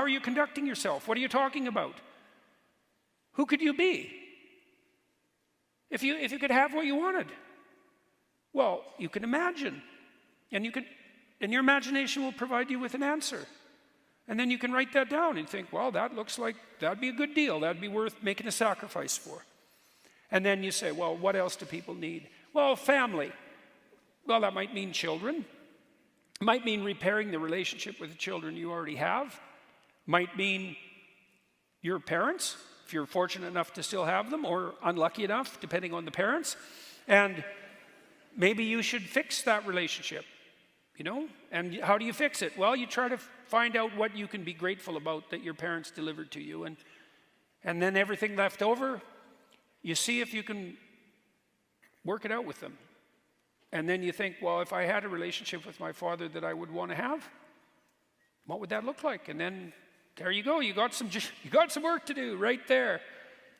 How are you conducting yourself? What are you talking about? Who could you be? If you could have what you wanted, well, you can imagine. And your imagination will provide you with an answer. And then you can write that down and think, well, that looks like that'd be a good deal. That'd be worth making a sacrifice for. And then you say, well, what else do people need? Well, family. Well, that might mean children. It might mean repairing the relationship with the children you already have. Might mean your parents, if you're fortunate enough to still have them, or unlucky enough, depending on the parents. And maybe you should fix that relationship, you know? And how do you fix it? Well, you try to find out what you can be grateful about that your parents delivered to you. And then everything left over, you see if you can work it out with them. And then you think, well, if I had a relationship with my father that I would want to have, what would that look like? And then there you go. You got some work to do right there.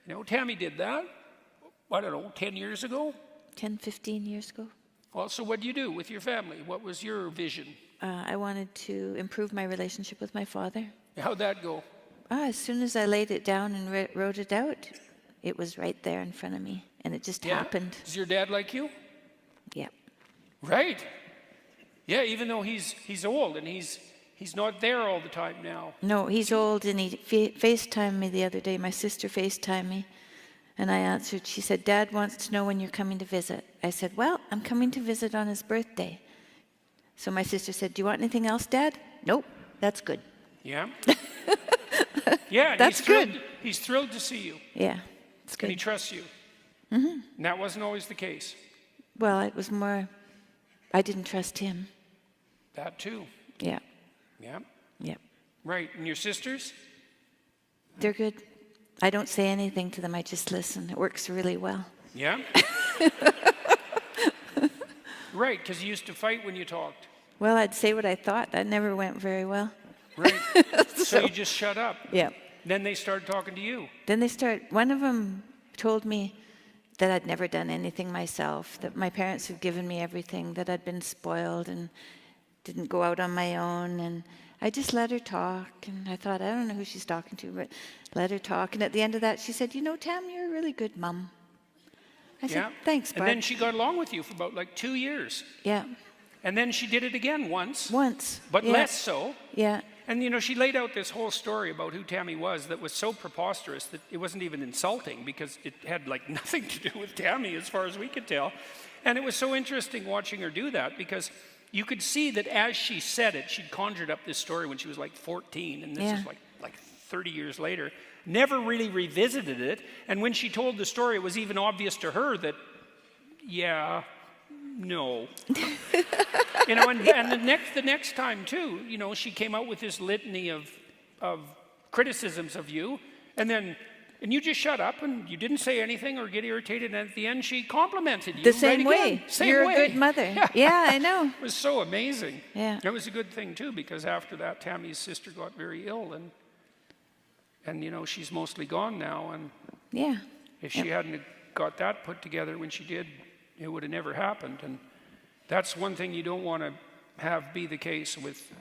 You know, Tammy did that, I don't know, 10 years ago? 10, 15 years ago. Well, so what did you do with your family? What was your vision? I wanted to improve my relationship with my father. How'd that go? As soon as I laid it down and wrote it out, it was right there in front of me, and it just happened. Is your dad like you? Yeah. Right. Yeah, even though he's old and he's not there all the time now. No, he's old, and he FaceTimed me the other day. My sister FaceTimed me, and I answered. She said, Dad wants to know when you're coming to visit. I said, well, I'm coming to visit on his birthday. So my sister said, do you want anything else, Dad? Nope, that's good. Yeah. Yeah, and that's good. He's thrilled to see you. Yeah, it's good. And he trusts you. Mm-hmm. And that wasn't always the case. Well, it was more, I didn't trust him. That too. Yeah. Yeah. Yeah. Right. And your sisters? They're good. I don't say anything to them. I just listen. It works really well. Yeah. Right, because you used to fight when you talked. Well, I'd say what I thought. That never went very well. Right. So you just shut up. Yeah. Then they started talking to you. Then one of them told me that I'd never done anything myself, that my parents had given me everything, that I'd been spoiled and didn't go out on my own. And I just let her talk. And I thought, I don't know who she's talking to, but let her talk. And at the end of that, she said, you know, Tam, you're a really good mom. I said, thanks, Barb. And then she got along with you for about like 2 years. Yeah. And then she did it again once. Once. But less so. Yeah. And, you know, she laid out this whole story about who Tammy was that was so preposterous that it wasn't even insulting because it had, like, nothing to do with Tammy as far as we could tell. And it was so interesting watching her do that because you could see that as she said it, she'd conjured up this story when she was, like, 14. And this is, like 30 years later. Never really revisited it. And when she told the story, it was even obvious to her that, yeah, no. You know, and the next time too, you know, she came out with this litany of criticisms of you, and you just shut up and you didn't say anything or get irritated, and at the end she complimented you. The same right way. You're a good mother. Yeah, I know. It was so amazing. Yeah. It was a good thing too, because after that Tammy's sister got very ill, and you know, she's mostly gone now, and yeah. If she hadn't got that put together when she did, it would have never happened. And that's one thing you don't want to have be the case with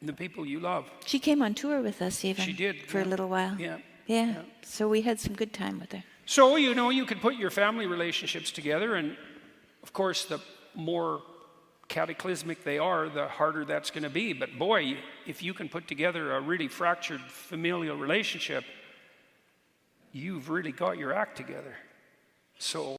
the people you love. She came on tour with us even. She did. For a little while. Yeah. So we had some good time with her. So, you know, you could put your family relationships together, and of course, the more cataclysmic they are, the harder that's going to be. But boy, if you can put together a really fractured familial relationship, you've really got your act together. So